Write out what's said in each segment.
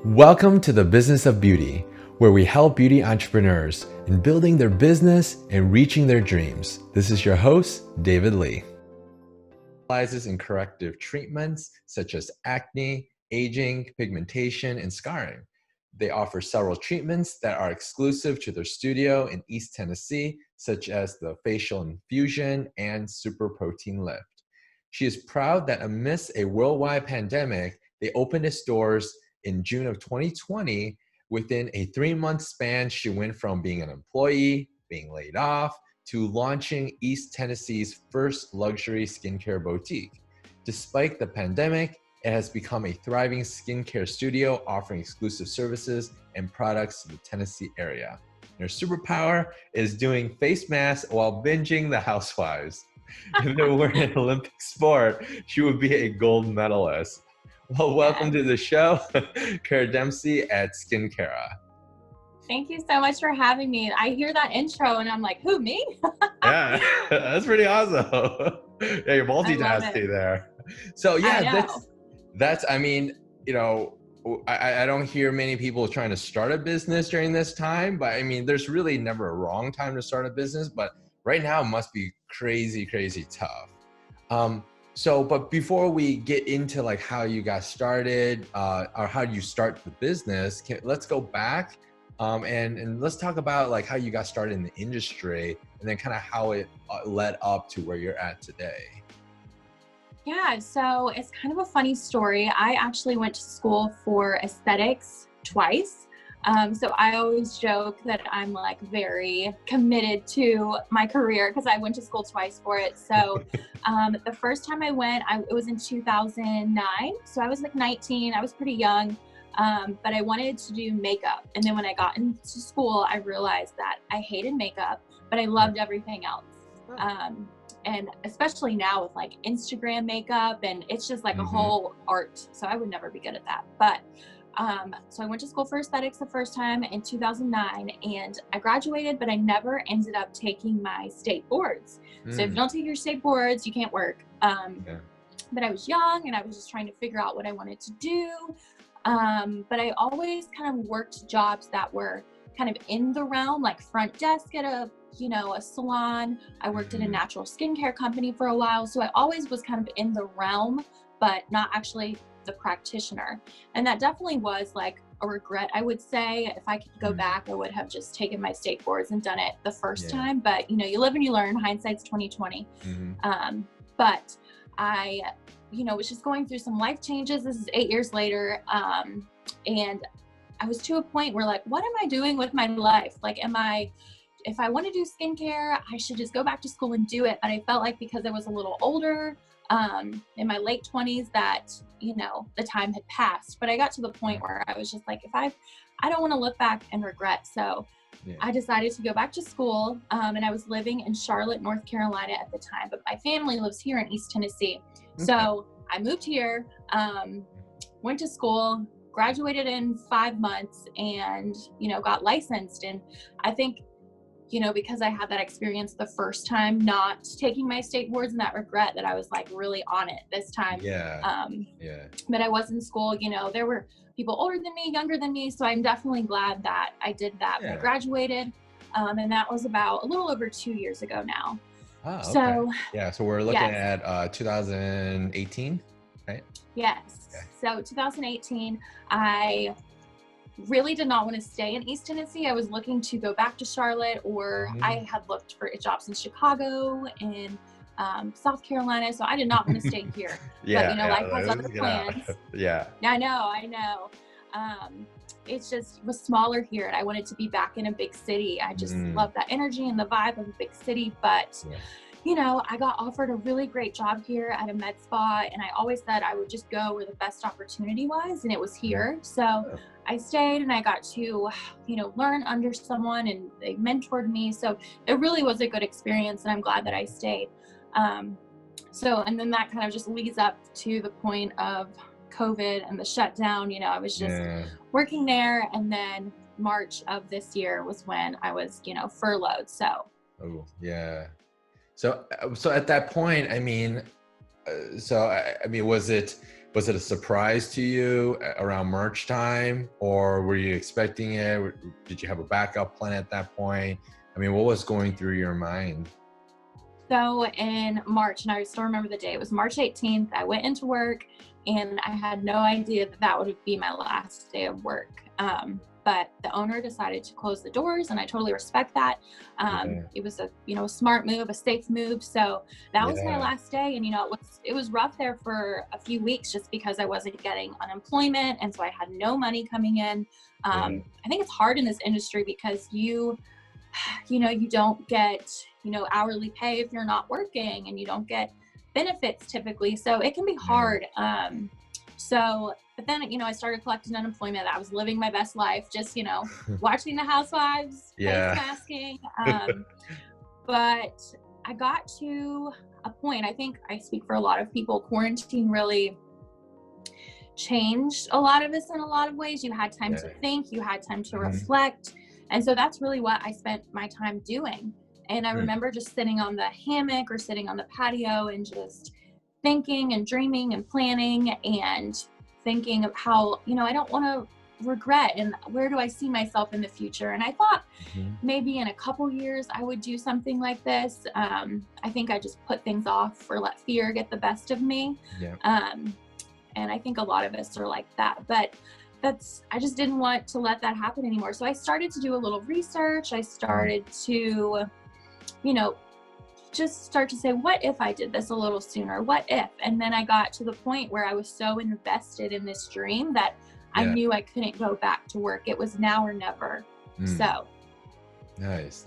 Welcome to the Business of Beauty, where we help beauty entrepreneurs in building their business and reaching their dreams. This is your host, David Lee. Specializes in corrective treatments such as acne, aging, pigmentation, and scarring. They offer several treatments that are exclusive to their studio in East Tennessee, such as the facial infusion and super protein lift. She is proud that amidst a worldwide pandemic, they opened its doors in June of 2020. Within a 3-month span, she went from being an employee, being laid off, to launching East Tennessee's first luxury skincare boutique. Despite the pandemic, it has become a thriving skincare studio offering exclusive services and products to the Tennessee area. Her superpower is doing face masks while binging The Housewives. If it were an Olympic sport, she would be a gold medalist. Well, welcome to the show, Cara Dempsey at Cara. Thank you so much for having me. I hear that intro and I'm like, who, me? Yeah, that's pretty awesome. Yeah, you're multitasking there. So yeah, I mean, you know, I don't hear many people trying to start a business during this time, but I mean, there's really never a wrong time to start a business, but right now it must be crazy, crazy tough. But before we get into like how you got started or how you start the business, let's go back and let's talk about like how you got started in the industry and then kind of how it led up to where you're at today. Yeah, so it's kind of a funny story. I actually went to school for aesthetics twice. So I always joke that I'm like very committed to my career because I went to school twice for it. So the first time I went, it was in 2009. So I was like 19, I was pretty young, but I wanted to do makeup. And then when I got into school, I realized that I hated makeup, but I loved everything else. And especially now with like Instagram makeup, and it's just like a whole art. So I would never be good at that. But so I went to school for aesthetics the first time in 2009 and I graduated, but I never ended up taking my state boards. So if you don't take your state boards, you can't work. But I was young and I was just trying to figure out what I wanted to do. But I always kind of worked jobs that were kind of in the realm, like front desk at a salon. I worked at a natural skincare company for a while. So I always was kind of in the realm, but not actually the practitioner. And that definitely was like a regret. I would say if I could go back, I would have just taken my state boards and done it the first time. But you live and you learn. Hindsight's 2020. But I, was just going through some life changes. This is 8 years later. And I was to a point where like, what am I doing with my life? Like, if I want to do skincare, I should just go back to school and do it. But I felt like because I was a little older, in my late 20s, that, the time had passed. But I got to the point where I was just like, I don't want to look back and regret. So I decided to go back to school. And I was living in Charlotte, North Carolina at the time, but my family lives here in East Tennessee. So I moved here, went to school, graduated in 5 months and, got licensed. And I think, because I had that experience the first time, not taking my state boards and that regret that I was like really on it this time. But I was in school, there were people older than me, younger than me. So I'm definitely glad that I did that when I graduated. And that was about a little over 2 years ago now. Oh, okay. So we're looking at 2018, right? Yes. Okay. So 2018, I really did not want to stay in East Tennessee. I was looking to go back to Charlotte, or I had looked for jobs in Chicago, in South Carolina. So I did not want to stay here. But life has other plans. I know. It just was smaller here and I wanted to be back in a big city. I just love that energy and the vibe of a big city. But I got offered a really great job here at a med spa, and I always said I would just go where the best opportunity was, and it was here. So I stayed and I got to, learn under someone, and they mentored me. So it really was a good experience, and I'm glad that I stayed. And then that kind of just leads up to the point of COVID and the shutdown. I was just working there, and then March of this year was when I was, furloughed. So. Oh, yeah. So at that point, was it was it a surprise to you around March time, or were you expecting it? Did you have a backup plan at that point? I mean, what was going through your mind? So in March, and I still remember the day, it was March 18th. I went into work and I had no idea that that would be my last day of work. But the owner decided to close the doors, and I totally respect that. It was a, a smart move, a safe move. So that was my last day. And, it was rough there for a few weeks just because I wasn't getting unemployment. And so I had no money coming in. I think it's hard in this industry because you don't get, hourly pay if you're not working, and you don't get benefits typically. So it can be hard. But then, I started collecting unemployment. I was living my best life, just, watching the housewives, face masking. But I got to a point, I think I speak for a lot of people, quarantine really changed a lot of us in a lot of ways. You had time to think, you had time to reflect. And so that's really what I spent my time doing. And I remember just sitting on the hammock or sitting on the patio and just thinking and dreaming and planning and thinking of how, I don't want to regret, and where do I see myself in the future? And I thought maybe in a couple years I would do something like this. I think I just put things off or let fear get the best of me. And I think a lot of us are like that, but I just didn't want to let that happen anymore. So I started to do a little research. I started to, just start to say, what if I did this a little sooner? What if? And then I got to the point where I was so invested in this dream that I knew I couldn't go back to work. It was now or never. So. Nice.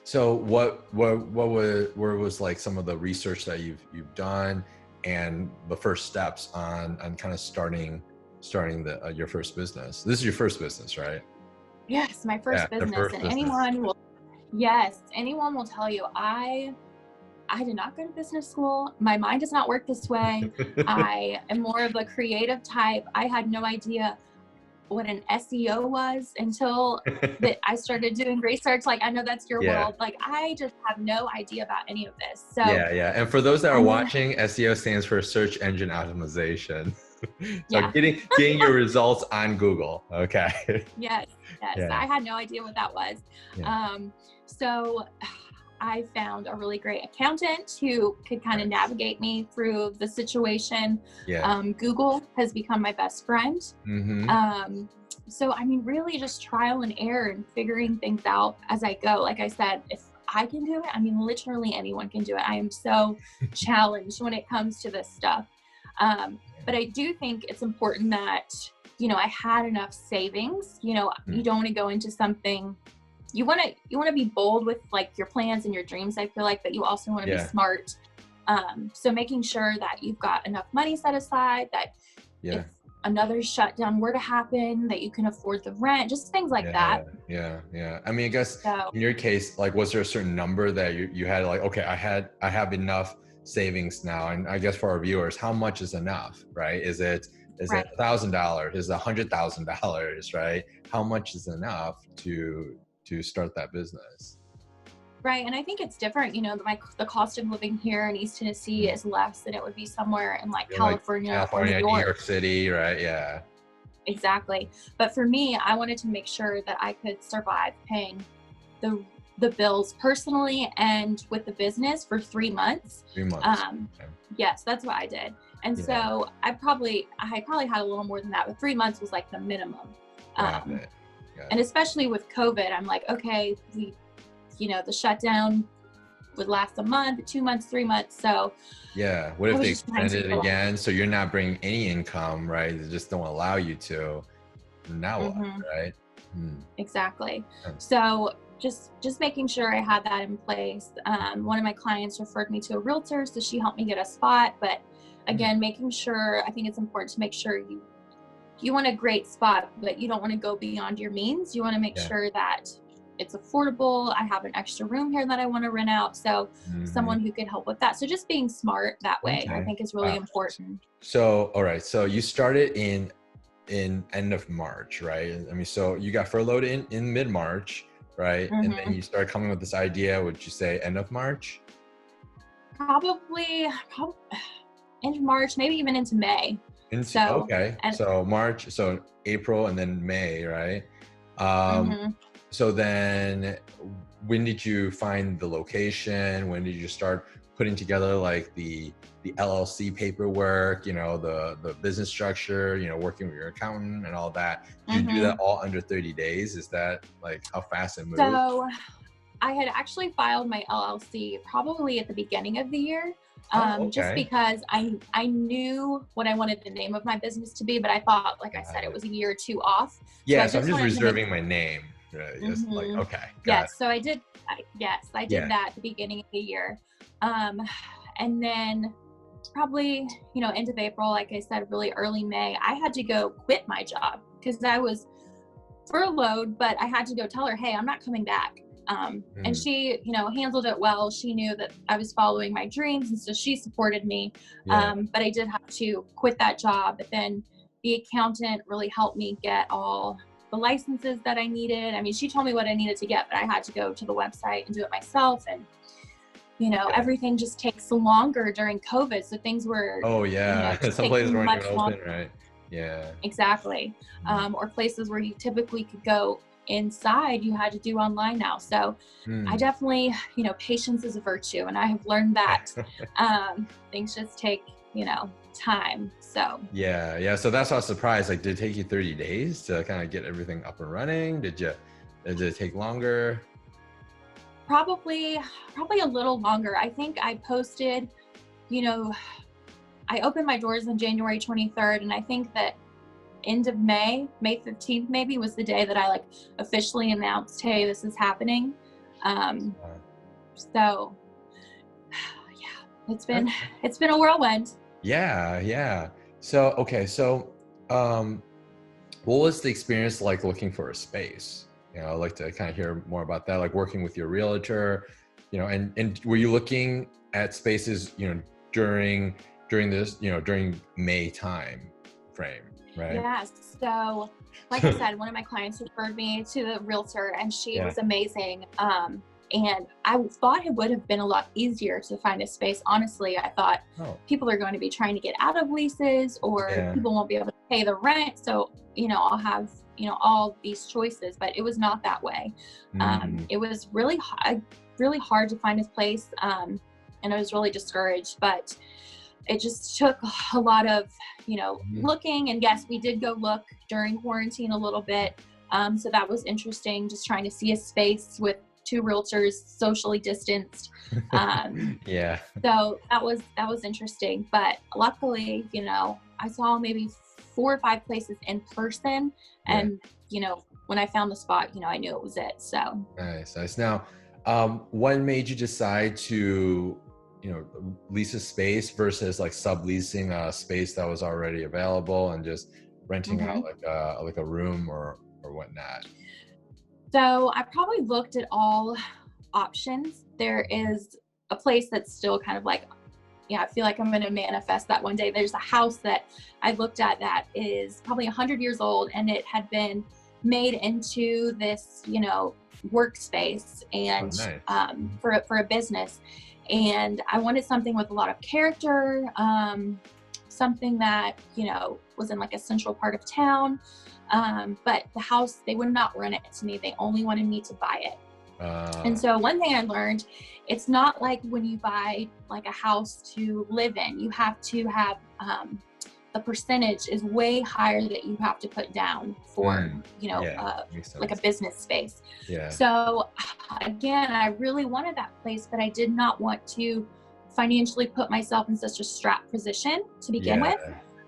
So what was like some of the research that you've done and the first steps on kind of starting your first business? This is your first business, right? Yes, my first business. And anyone will tell you, I did not go to business school. My mind does not work this way. I am more of a creative type. I had no idea what an SEO was until that I started doing research. Like, I know that's your world. Like, I just have no idea about any of this. So And for those that are watching, SEO stands for search engine optimization. So getting your results on Google. Okay. Yes. I had no idea what that was. So I found a really great accountant who could kind of navigate me through the situation. Google has become my best friend. So, I mean, really just trial and error and figuring things out as I go. Like I said, if I can do it, I mean, literally anyone can do it. I am so challenged when it comes to this stuff. But I do think it's important that, I had enough savings. You don't want to go into something. You want to be bold with like your plans and your dreams, I feel like, but you also want to be smart. So making sure that you've got enough money set aside, that if another shutdown were to happen, that you can afford the rent, just things like that. I mean, I guess in your case, like, was there a certain number that you had, like, okay, I have enough savings now? And I guess for our viewers, how much is enough, right? Is it $1,000? Is it $100,000, right? How much is enough to start that business? Right. And I think it's different. The cost of living here in East Tennessee is less than it would be somewhere in like California or New York City, right? Yeah. Exactly. But for me, I wanted to make sure that I could survive paying the bills personally and with the business for 3 months. 3 months. Yes, that's what I did. And so I probably had a little more than that, but 3 months was like the minimum. And especially with COVID, I'm like, okay, the shutdown would last a month, 2 months, 3 months. So what if they extended it again? So you're not bringing any income, right? They just don't allow you to. Now what, right? Exactly. So just making sure I had that in place. One of my clients referred me to a realtor, so she helped me get a spot. But again, making sure, I think it's important to make sure you want a great spot, but you don't want to go beyond your means. You want to make sure that it's affordable. I have an extra room here that I want to rent out. So someone who could help with that. So just being smart that way, I think is really important. So, all right. So you started in end of March, right? I mean, so you got furloughed in mid-March, right? And then you started coming with this idea, would you say end of March? Probably end of March, maybe even into May. So, Okay. and So March, so April and then May, right? Um, mhm. so then when did you find the location? When did you start putting together like the LLC paperwork, the business structure, working with your accountant and all that? Did you do that Mhm. all under 30 days? Is that like how fast it moved? So I had actually filed my LLC probably at the beginning of the year, Oh, just okay. because I knew what I wanted the name of my business to be, but I thought, like I said, Got it it. was a year or two off. So Yeah, I so I'm just just wanted to make reserving my name. Right? Just like, hmm okay, got it. yes. So I did. Yes, I did Yeah. that at the beginning of the year, um, and then probably end of April, like I said, really early May, I had to go quit my job because I was furloughed, but I had to go tell her, hey, I'm not coming back. And Mm, she, handled it well. She knew that I was following my dreams, and so she supported me. yeah. But I did have to quit that job. But then the accountant really helped me get all the licenses that I needed. I mean, she told me what I needed to get, but I had to go to the website and do it myself. And Yeah. everything just takes longer during COVID. So things were, Oh yeah. just Some places taking weren't even much longer. open, right? Yeah. Exactly. Mm. Or places where you typically could go inside, you had to do online now. So I Mm. definitely, patience is a virtue. And I have learned that things just take, time. So Yeah, yeah. So that's why I was surprised. Like, did it take you 30 days to kind of get everything up and running? Did it take longer? probably, probably a little longer. I think I posted, you know, I opened my doors on January 23rd. And I think that end of May 15th, maybe was the day that I like officially announced, hey, this is happening. Um, Uh, so yeah, okay. it's been a whirlwind. Yeah, yeah. So, okay. So, um, what was the experience like looking for a space? I'd like to kind of hear more about that, like working with your realtor, and were you looking at spaces, during this, during May time frame, right? Yes. So, like I said, one of my clients referred me to the realtor, and she Yeah. was amazing. And I thought it would have been a lot easier to find a space. Honestly, I thought Oh, people are going to be trying to get out of leases, or yeah. people won't be able to pay the rent. So, I'll have, all these choices, but it was not that way. Mm, It was really hard to find a place. And I was really discouraged, but it just took a lot of, mhm. looking. And yes, we did go look during quarantine a little bit. So that was interesting, just trying to see a space with two realtors socially distanced. Yeah. So that was interesting. But luckily, I saw maybe 4 or 5 places in person. Yeah. And, when I found the spot, I knew it was it. So Nice, nice. Now, what made you decide to, lease a space versus like subleasing a space that was already available and just renting out mhm. like a room or whatnot? So I probably looked at all options. There is a place that's still kind of like, yeah, I feel like I'm going to manifest that one day. There's a house that I looked at that is probably 100 years old, and it had been made into this, workspace Oh, and nice. Mhm. for a business. And I wanted something with a lot of character, something that, was in like a central part of town. But the house, they would not rent it to me. They only wanted me to buy it. And Uh, so one thing I learned, it's not like when you buy like a house to live in, you have to have the percentage is way higher that you have to put down for, mm, yeah, makes like a sense. business space. Yeah, So again, I really wanted that place, but I did not want to financially put myself in such a strapped position to begin yeah, with.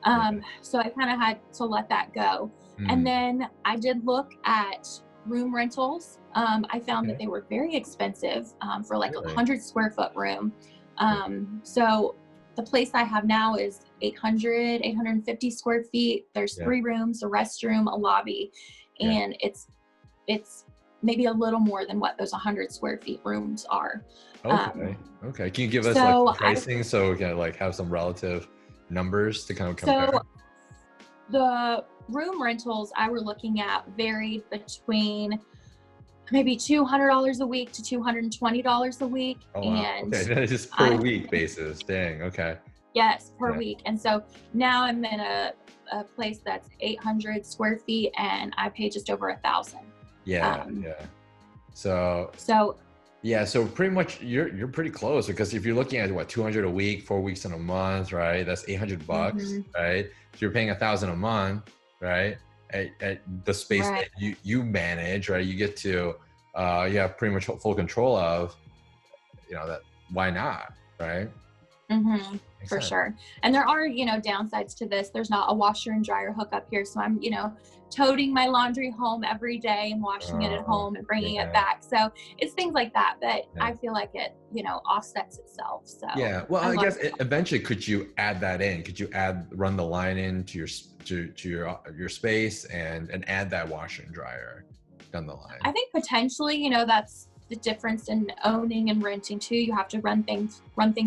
yeah. So I kind of had to let that go. And Mm, then I did look at room rentals. I found that okay, they were very expensive for like a really? 100 square foot room. Yeah. So the place I have now is 850 square feet. There's Yeah. 3 rooms, a restroom, a lobby, Yeah. and it's maybe a little more than what those 100 square feet rooms are. Um, Okay. Okay. Can you give us like so some I pricing so we can like have some relative numbers to kind of so compare? the room rentals I were looking at varied between maybe $200 a week to $220 a week. Oh wow. And Okay. That is just per I, week basis. Dang. Okay. Yes, per Yeah. week. And so now I'm in a place that's 800 square feet and I pay just over 1,000. Yeah. Um, Yeah. So so yeah, so pretty much you're pretty close, because if you're looking at what, 200 a week, 4 weeks in a month, right? That's $800, mhm, right? If you're paying 1,000 a month, right? At the space right. that you manage, right? You get to you have pretty much full control of, that, why not, right? Makes For sense. sure. And there are, downsides to this. There's not a washer and dryer hookup here. So I'm, toting my laundry home every day and washing it at Oh, home and bringing it yeah, back. So it's things like that that yeah. I feel like it, offsets itself. So Yeah, well, I I love guess eventually, could you add that in? Could you run the line into your space and add that washer and dryer down the line? I think potentially, that's the difference in owning and renting too. You have to run things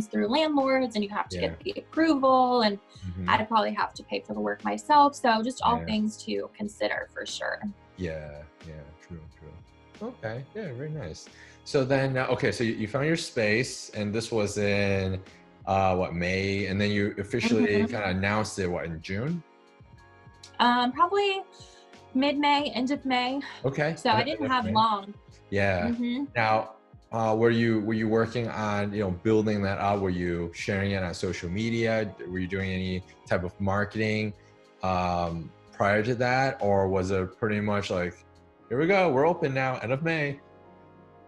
through landlords and you have to Yeah. get the approval, and Hmm. I'd probably have to pay for the work myself. So just all Yeah. things to consider for sure. Yeah. Yeah. True. True. Okay. Yeah. Very nice. So then, okay. So you found your space, and this was in what, May, and then you officially hmm kind of announced it, what, in June? Probably mid-May, end of May. Okay. So I didn't have long. Yeah. hmm Now, were you working on, building that up? Were you sharing it on social media? Were you doing any type of marketing prior to that, or was it pretty much like, here we go, we're open now, end of May?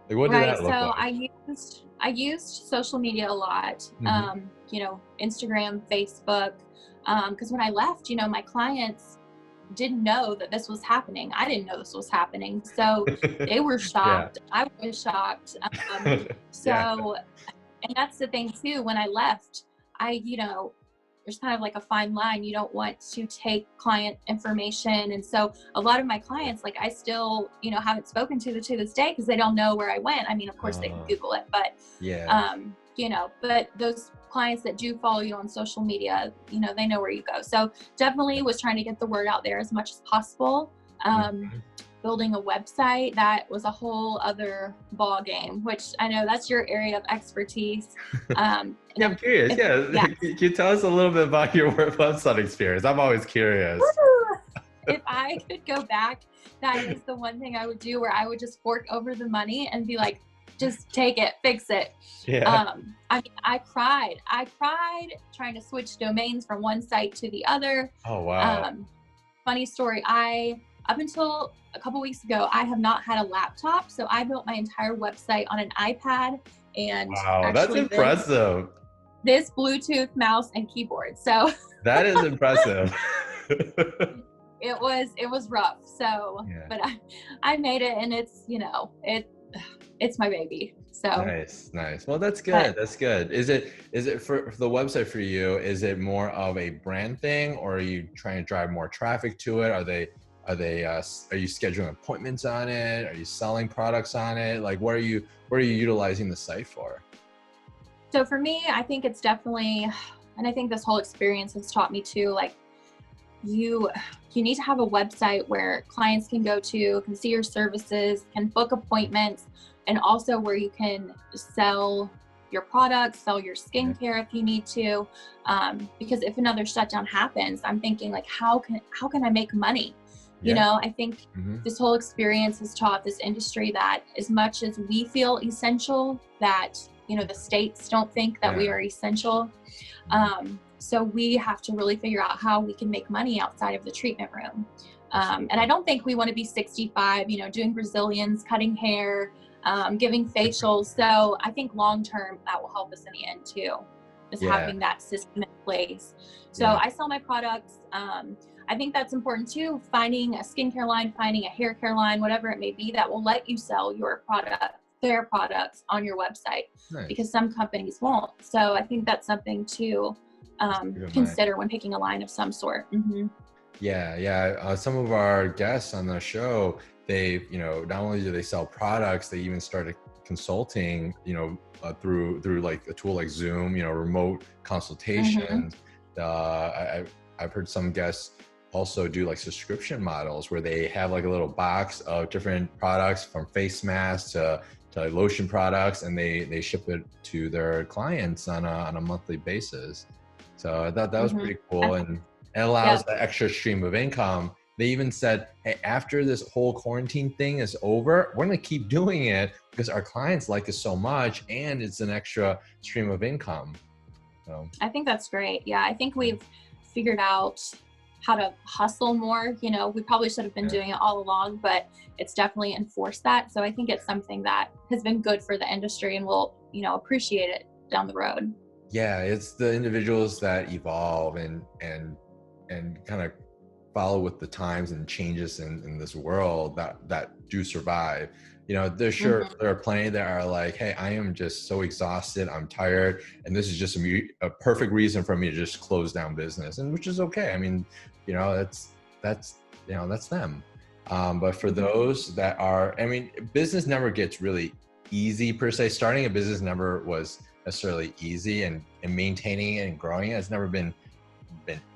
Like, what did Right. that So look like? I used social media a lot. Hmm. Instagram, Facebook. Because when I left, my clients didn't know that this was happening. I didn't know this was happening. So they were Yeah. shocked. I was shocked. Um, Yeah. so, and that's the thing too. When I left, there's kind of like a fine line. You don't want to take client information. And so a lot of my clients, like I still, haven't spoken to this day because they don't know where I went. I mean, of course they can Uh, Google it, but, yeah. but those clients that do follow you on social media, they know where you go. So definitely was trying to get the word out there as much as possible. Mhm. Building a website, that was a whole other ball game, which I know that's your area of expertise. Yeah, I'm curious. Yeah. Yeah. Can you tell us a little bit about your website experience? I'm always curious. If I could go back, that is the one thing I would do, where I would just fork over the money and be like, just take it, fix it. Yeah. I mean, I cried trying to switch domains from one site to the other. Oh, wow. Um, Funny story, up until a couple weeks ago, I have not had a laptop. So I built my entire website on an iPad and Wow, that's actually this, impressive. this Bluetooth mouse and keyboard. So That is impressive. it was rough. So, Yeah. but I made it, and it's my baby. So, Nice, nice. Well, that's good. but That's good. Is it for the website for you? Is it more of a brand thing, or are you trying to drive more traffic to it? Are you scheduling appointments on it? Are you selling products on it? Like, what are you utilizing the site for? so for me, I think it's definitely, and I think this whole experience has taught me too, like you need to have a website where clients can go to, can see your services, can book appointments, and also where you can sell your products, sell your Yeah. skincare if you need to. Because if another shutdown happens, I'm thinking like, how can I make money? Yeah. I think Hmm. this whole experience has taught this industry that as much as we feel essential, that the states don't think that we Yeah. are essential. So we have to really figure out how we can make money outside of the treatment room. And I don't think we want to be 65, doing Brazilians, cutting hair, giving facials. So I think long term that will help us in the end too, is Yeah. having that system in place. So Yeah. I sell my products. I think that's important too, finding a skincare line, finding a hair care line, whatever it may be, that will let you sell their products on your website, Nice. because some companies won't. So I think that's something to Keep in mind. consider when picking a line of some sort. Yeah, yeah. Some of our guests on the show, they, not only do they sell products, they even started consulting, through like a tool like Zoom, remote consultations. I've heard some guests also do like subscription models where they have like a little box of different products, from face masks to lotion products, and they ship it to their clients on a monthly basis. So I thought that was Mm-hmm. pretty cool, and it allows Yep. the extra stream of income. They even said, hey, after this whole quarantine thing is over, we're going to keep doing it because our clients like it so much, and it's an extra stream of income. So, I think that's great. Yeah, I think we've figured out how to hustle more. You know, we probably should have been yeah. doing it all along, but it's definitely enforced that. So I think it's something that has been good for the industry, and we'll, you know, appreciate it down the road. Yeah, it's the individuals that evolve and kind of follow with the times and changes in this world that do survive. You know, there are plenty that are like, hey, I am just so exhausted, I'm tired, and this is just a perfect reason for me to just close down business, and which is okay. I mean, you know, that's them. But for those that are, I mean, business never gets really easy per se. Starting a business never was necessarily easy, and maintaining it and growing it has never been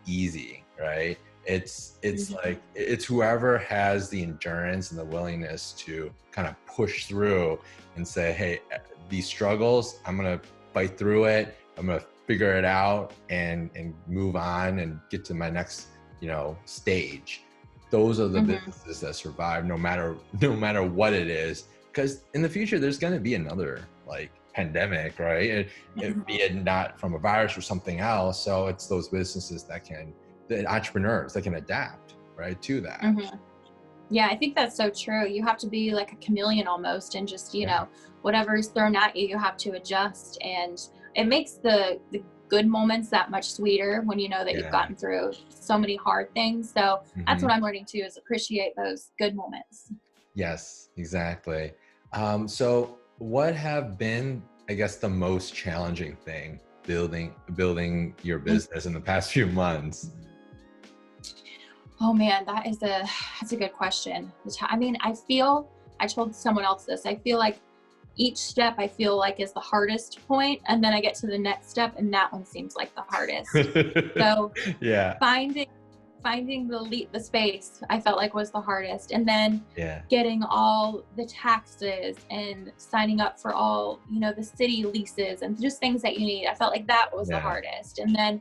easy, right? It's like, it's whoever has the endurance and the willingness to kind of push through and say, hey, these struggles, I'm going to fight through it. I'm going to figure it out and move on and get to my next, you know, stage. Those are the businesses that survive no matter what it is. Because in the future, there's going to be another like pandemic, right? Be it not from a virus or something else. So it's those businesses the entrepreneurs that can adapt, right, to that. Yeah, I think that's so true. You have to be like a chameleon almost, and just, you know, whatever's thrown at you, you have to adjust. And it makes the good moments that much sweeter when you know that you've gotten through so many hard things. So that's what I'm learning too, is appreciate those good moments. Yes, exactly. So what have been, I guess, the most challenging thing building your business in the past few months? Oh man, that's a good question. I mean, I told someone else this. I feel like each step I feel like is the hardest point, and then I get to the next step, and that one seems like the hardest. So yeah, finding the space I felt like was the hardest, and then getting all the taxes and signing up for all, you know, the city leases and just things that you need. I felt like that was the hardest. And then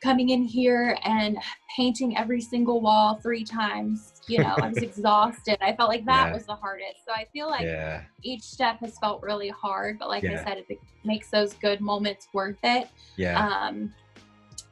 coming in here and painting every single wall 3 times, you know, I was exhausted. I felt like that was the hardest. So I feel like each step has felt really hard, but like I said, it makes those good moments worth it. And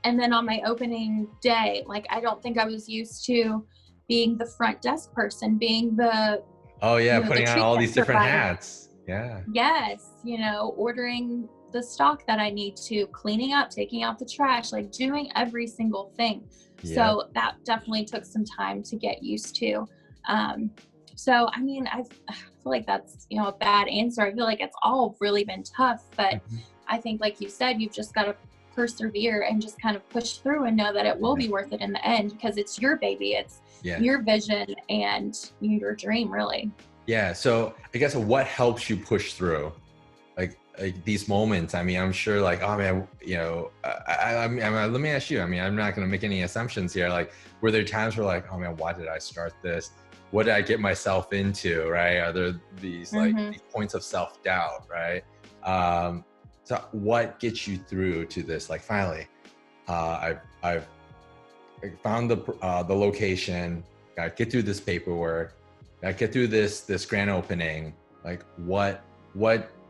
then on my opening day, like, I don't think I was used to being the front desk person, being the putting on all these different hats. Yes, you know, ordering the stock that I need to, cleaning up, taking out the trash, like doing every single thing. So that definitely took some time to get used to. So, I mean, I feel like that's, you know, a bad answer. I feel like it's all really been tough, but I think, like you said, you've just got to persevere and just kind of push through and know that it will be worth it in the end, because it's your baby, it's your vision and your dream, really. So I guess what helps you push through like these moments? I mean, I'm sure like, oh man, you know, I mean, let me ask you, I mean, I'm not going to make any assumptions here. Like, were there times where like, oh man, why did I start this? What did I get myself into? Right? Are there these like these points of self-doubt? Right? So what gets you through to this? Like, finally, I've found the location. Got to get through this paperwork. Got to get through this grand opening. Like, what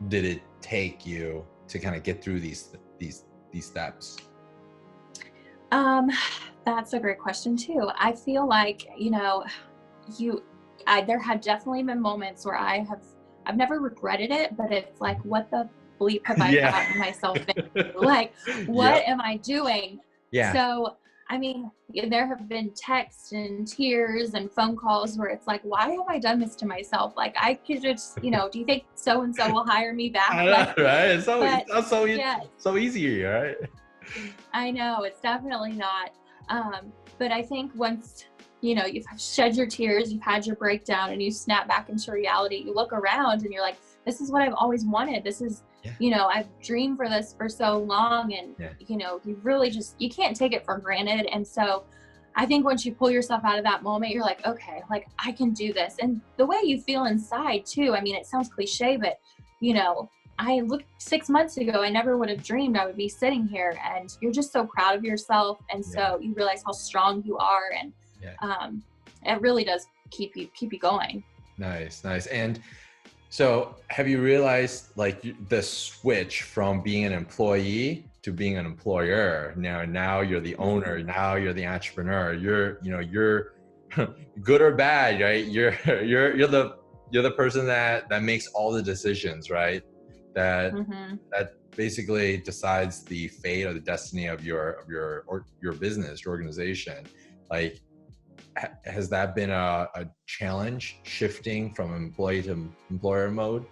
did it take you to kind of get through these steps? That's a great question too. I feel like, you know, there have definitely been moments where I've never regretted it, but it's like, what the bleep have I gotten myself into? Like, what am I doing? So, I mean, there have been texts and tears and phone calls where it's like, why have I done this to myself? Like, I could just, you know, do you think so-and-so will hire me back? I know, right? It's so easy, right? I know, it's definitely not. But I think once, you know, you've shed your tears, you've had your breakdown, and you snap back into reality, you look around and you're like, this is what I've always wanted. This is, you know, I've dreamed for this for so long. And, you know, you really you can't take it for granted. And so I think once you pull yourself out of that moment, you're like, okay, like, I can do this. And the way you feel inside too, I mean, it sounds cliche, but, you know, I looked 6 months ago, I never would have dreamed I would be sitting here. And you're just so proud of yourself. And so you realize how strong you are. And it really does keep you going. Nice, nice. And so have you realized like the switch from being an employee to being an employer? Now you're the owner, now you're the entrepreneur. You're good or bad, right? You're the person that makes all the decisions, right? That basically decides the fate or the destiny of your business, your organization. Like, has that been a challenge, shifting from employee to employer mode?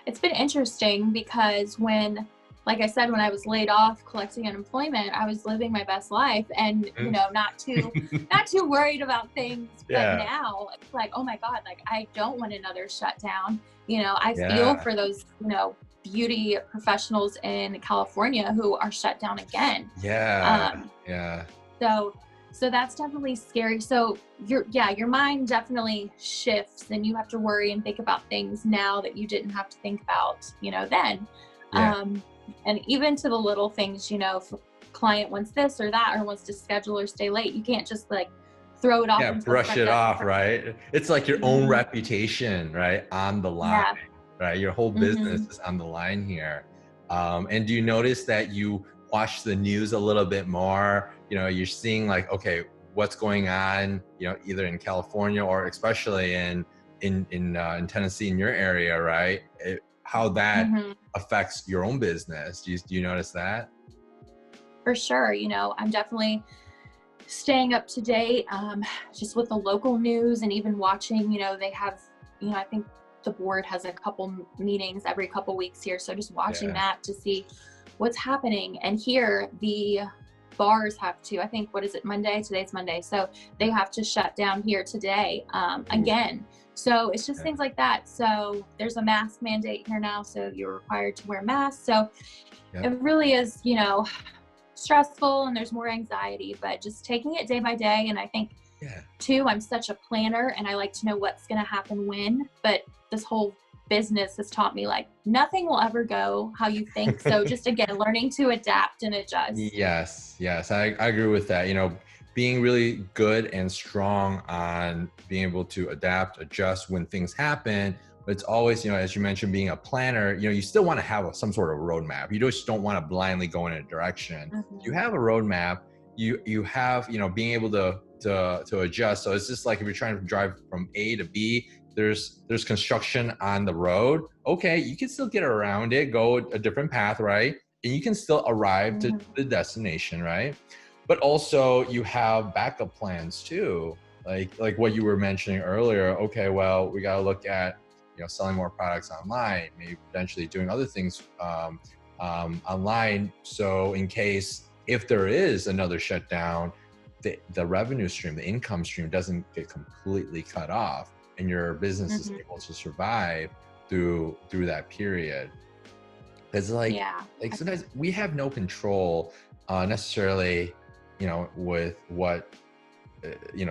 It's been interesting because like I said, when I was laid off collecting unemployment, I was living my best life and, not too worried about things. But now it's like, oh my God, like I don't want another shutdown. I feel for those, beauty professionals in California who are shut down again. So that's definitely scary. So your mind definitely shifts and you have to worry and think about things now that you didn't have to think about, then. And even to the little things, if a client wants this or that, or wants to schedule or stay late, you can't just like throw it off. Brush it off, right? It's like your own reputation, right? On the line, right? Your whole business is on the line here. And do you notice that you watch the news a little bit more? You're seeing like, okay, what's going on, either in California or especially in Tennessee, in your area, right? How that affects your own business. Do you notice that? For sure. I'm definitely staying up to date, just with the local news and even watching, they have, I think the board has a couple meetings every couple weeks here. So just watching that to see what's happening. And here the bars have to, I think, what is it, Monday? Today's Monday. So they have to shut down here today, again. So it's just things like that. So there's a mask mandate here now. So you're required to wear masks. So it really is, stressful and there's more anxiety, but just taking it day by day. And I think too, I'm such a planner and I like to know what's going to happen when, but this whole business has taught me like nothing will ever go how you think. So just again, learning to adapt and adjust. Yes, I agree with that. Being really good and strong on being able to adapt, adjust when things happen. But it's always, as you mentioned, being a planner, you still want to have some sort of roadmap. You just don't want to blindly go in a direction. You have a roadmap, you have, being able to adjust. So it's just like if you're trying to drive from A to B, there's construction on the road. Okay, you can still get around it, go a different path, right? And you can still arrive to the destination, right? But also you have backup plans too. Like what you were mentioning earlier. Okay, well, we got to look at, selling more products online, maybe potentially doing other things online. So in case, if there is another shutdown, the revenue stream, the income stream doesn't get completely cut off and your business is able to survive through that period. It's like sometimes we have no control necessarily, with what,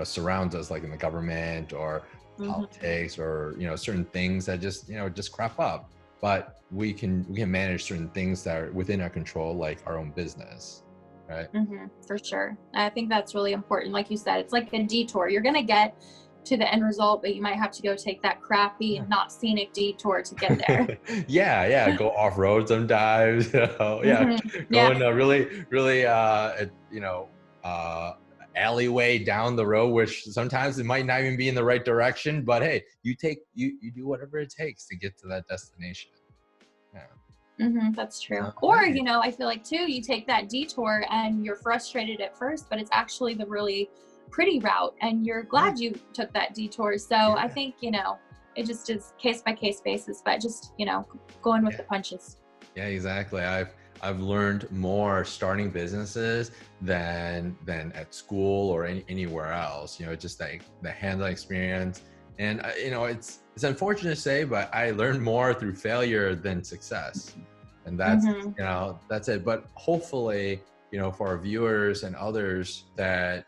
surrounds us, like in the government or politics or, certain things that just crop up. But we can manage certain things that are within our control, like our own business, right? For sure. I think that's really important. Like you said, it's like a detour. You're going to get to the end result, but you might have to go take that crappy, not scenic detour to get there. Go off road sometimes. Go in a really alleyway down the road, which sometimes it might not even be in the right direction, but hey, you do whatever it takes to get to that destination. That's true. Or, I feel like too, you take that detour and you're frustrated at first, but it's actually the really pretty route and you're glad you took that detour. So I think, it just is case by case basis, but just, going with the punches. Yeah, exactly. I've learned more starting businesses than at school or anywhere else, just the hands-on experience. And, it's unfortunate to say, but I learned more through failure than success. And that's, that's it. But hopefully, for our viewers and others, that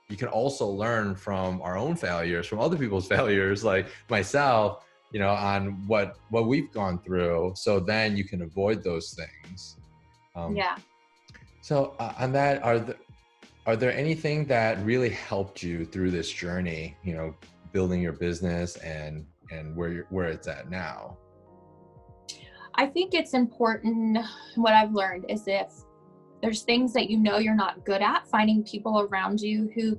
you can also learn from our own failures, from other people's failures, like myself, on what we've gone through, so then you can avoid those things. Yeah. So on that, are there anything that really helped you through this journey, building your business and where it's at now? I think it's important. What I've learned is if there's things that you're not good at, finding people around you who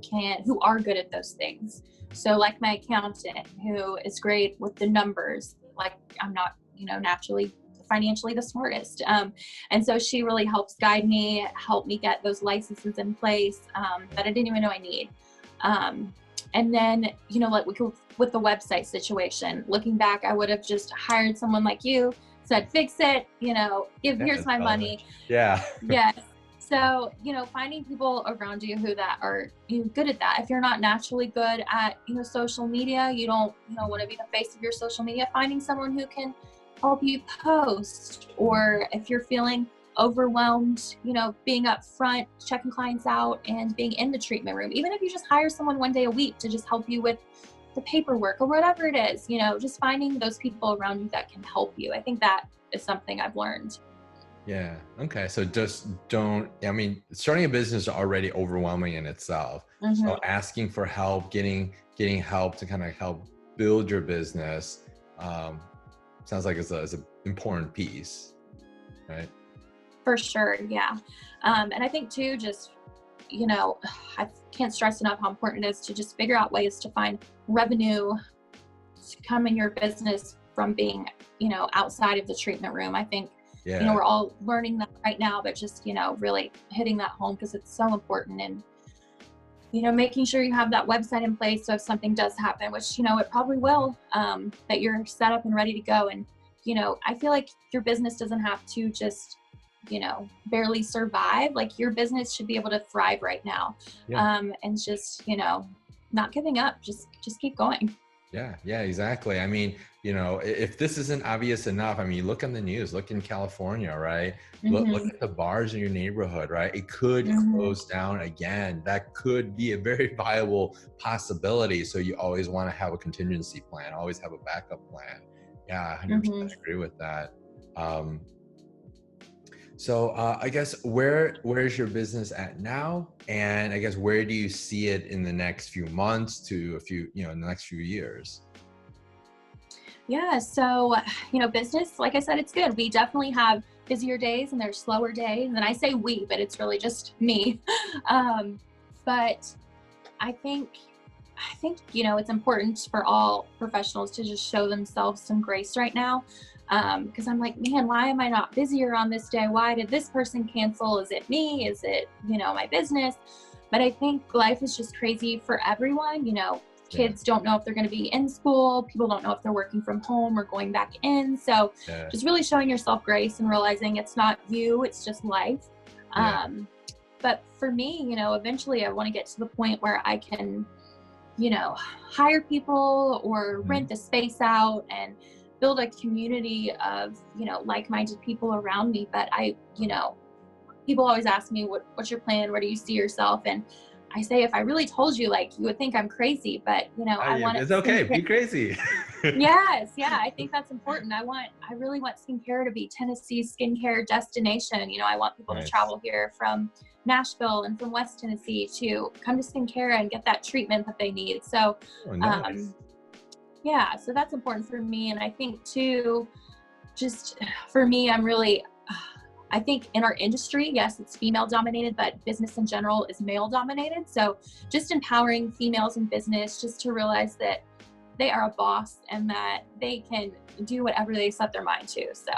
are good at those things. So like my accountant, who is great with the numbers. Like I'm not, naturally financially the smartest. And so she really helps guide me, help me get those licenses in place that I didn't even know I need. And then, like with the website situation, looking back, I would have just hired someone like you, said, fix it, here's my money. Yeah. Yes. So, finding people around you who that are good at that. If you're not naturally good at, social media, you don't, want to be the face of your social media, finding someone who can help you post. Or if you're feeling overwhelmed, being up front, checking clients out and being in the treatment room, even if you just hire someone one day a week to just help you with the paperwork or whatever it is, just finding those people around you that can help you. I think that is something I've learned. Yeah. Okay. So just starting a business is already overwhelming in itself. Mm-hmm. So asking for help, getting help to kind of help build your business, sounds like it's an important piece, right? For sure. Yeah. And I think too, just, I can't stress enough how important it is to just figure out ways to find revenue to come in your business from being, outside of the treatment room. I think, we're all learning that right now, but just, really hitting that home because it's so important. And, making sure you have that website in place. So if something does happen, which, it probably will, that you're set up and ready to go. And, I feel like your business doesn't have to just, barely survive. Like your business should be able to thrive right now. Yeah. And just, not giving up, just keep going. Yeah, exactly. I mean, if this isn't obvious enough, look on the news, look in California, right? Mm-hmm. Look at the bars in your neighborhood, right? It could close down again. That could be a very viable possibility. So you always want to have a contingency plan, always have a backup plan. Yeah, 100% agree with that. So I guess where's your business at now? And I guess where do you see it in the next few months to in the next few years? Yeah. So, business, like I said, it's good. We definitely have busier days and there's slower days. And I say we, but it's really just me. But I think, it's important for all professionals to just show themselves some grace right now. Because I'm like, man, why am I not busier on this day? Why did this person cancel? Is it me? Is it, my business? But I think life is just crazy for everyone. Kids don't know if they're going to be in school. People don't know if they're working from home or going back in. So just really showing yourself grace and realizing it's not you, it's just life. But for me, eventually I want to get to the point where I can, hire people or rent the space out and build a community of, like-minded people around me. But people always ask me, what's your plan? Where do you see yourself? And I say, if I really told you, you would think I'm crazy, but I want it. It's okay. Be crazy. Yes. Yeah. I think that's important. I really want skincare to be Tennessee's skincare destination. I want people to travel here from Nashville and from West Tennessee to come to skincare and get that treatment that they need. So, nice. Yeah, so that's important for me. And I think too, just for me, I think in our industry, yes, it's female dominated, but business in general is male dominated. So just empowering females in business, just to realize that they are a boss and that they can do whatever they set their mind to. So.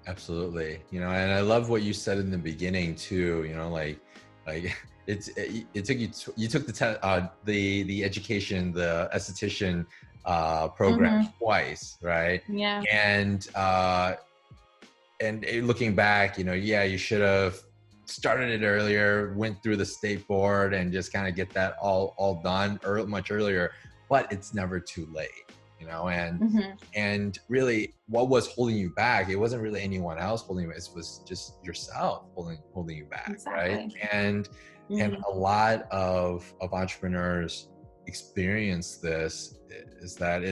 Absolutely. And I love what you said in the beginning too, you took the education, the esthetician program twice, right? Yeah. And looking back, you should have started it earlier, went through the state board and just kind of get that all done much earlier, but it's never too late, and really what was holding you back, it wasn't really anyone else holding you, it was just yourself holding you back. Exactly. Right? And a lot of entrepreneurs experience this, is that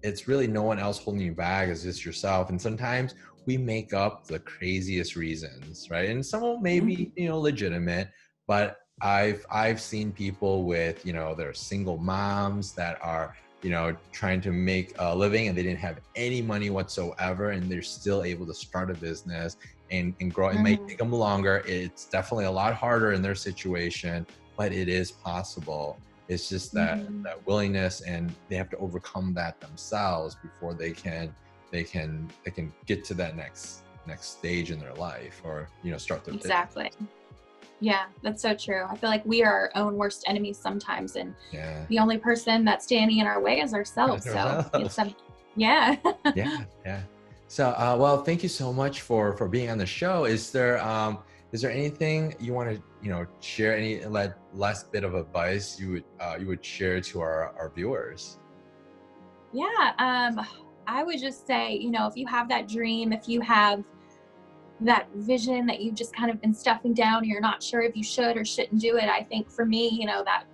it's really no one else holding you back. It's just yourself. And sometimes we make up the craziest reasons, right? And some of them may be, legitimate, but I've seen people with, they're single moms that are, trying to make a living and they didn't have any money whatsoever, and they're still able to start a business and grow. It may take them longer. It's definitely a lot harder in their situation, but it is possible. It's just that willingness, and they have to overcome that themselves before they can get to that next stage in their life, or start their Exactly. business. Yeah, that's so true. I feel like we are our own worst enemies sometimes, and Yeah. the only person that's standing in our way is ourselves. So it's yeah. Yeah. So, well, thank you so much for being on the show. Is there anything you want to, share, any last bit of advice you would share to our viewers? Yeah. I would just say, if you have that dream, if you have that vision that you've just kind of been stuffing down, and you're not sure if you should or shouldn't do it. I think for me, that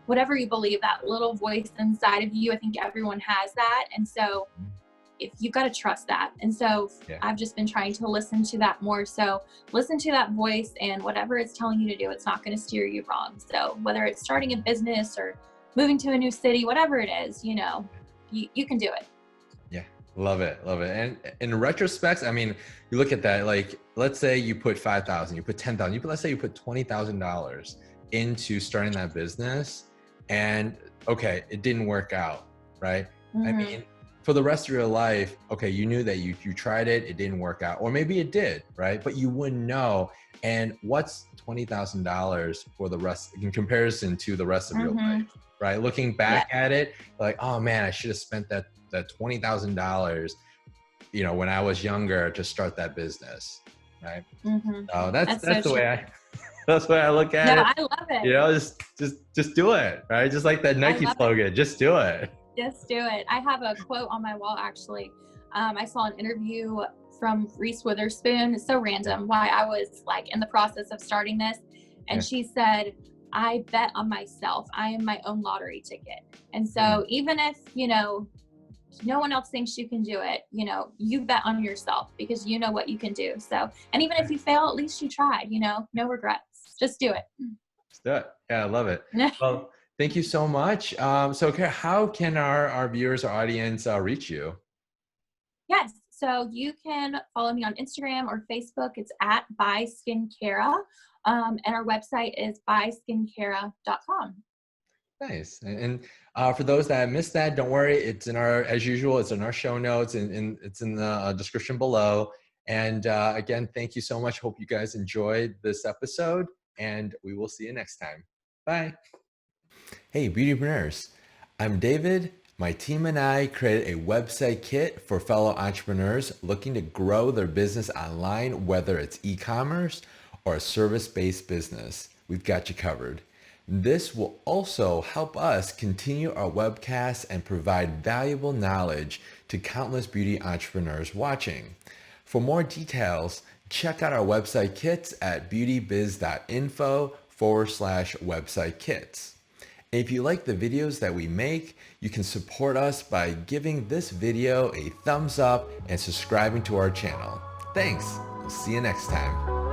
whatever you believe, that little voice inside of you, I think everyone has that. And so if you've got to trust that. And so I've just been trying to listen to that more. So listen to that voice, and whatever it's telling you to do, it's not going to steer you wrong. So whether it's starting a business or moving to a new city, whatever it is, you can do it. Yeah. Love it. And in retrospect, I mean, you look at that, like, let's say you put 5,000, you put 10,000, let's say you put $20,000 into starting that business, and okay, it didn't work out, right? I mean, for the rest of your life, okay, you knew that you tried it, it didn't work out, or maybe it did, right? But you wouldn't know. And what's $20,000 for the rest, in comparison to the rest of your life, right? Looking back at it, like, oh man, I should have spent that $20,000, when I was younger, to start that business, right? So that's so the way that's the way I look at it. I love it. Just do it, right? Just like that Nike slogan, just do it. Just do it. I have a quote on my wall, actually. I saw an interview from Reese Witherspoon. It's so random why I was like in the process of starting this. And she said, I bet on myself. I am my own lottery ticket. And so even if, no one else thinks you can do it, you bet on yourself, because you know what you can do. So, and even if you fail, at least you tried, no regrets. Just do it. Just do it. Yeah, I love it. Well, thank you so much. So Cara, how can our viewers or audience reach you? Yes. So you can follow me on Instagram or Facebook. It's at By Skin Cara. And our website is byskincare.com. Nice. And for those that missed that, don't worry. It's as usual, it's in our show notes, and it's in the description below. And again, thank you so much. Hope you guys enjoyed this episode, and we will see you next time. Bye. Hey, Beautypreneurs. I'm David. My team and I created a website kit for fellow entrepreneurs looking to grow their business online, whether it's e-commerce or a service-based business. We've got you covered. This will also help us continue our webcasts and provide valuable knowledge to countless beauty entrepreneurs watching. For more details, check out our website kits at beautybiz.info/website kits. If you like the videos that we make, you can support us by giving this video a thumbs up and subscribing to our channel. Thanks. We'll see you next time.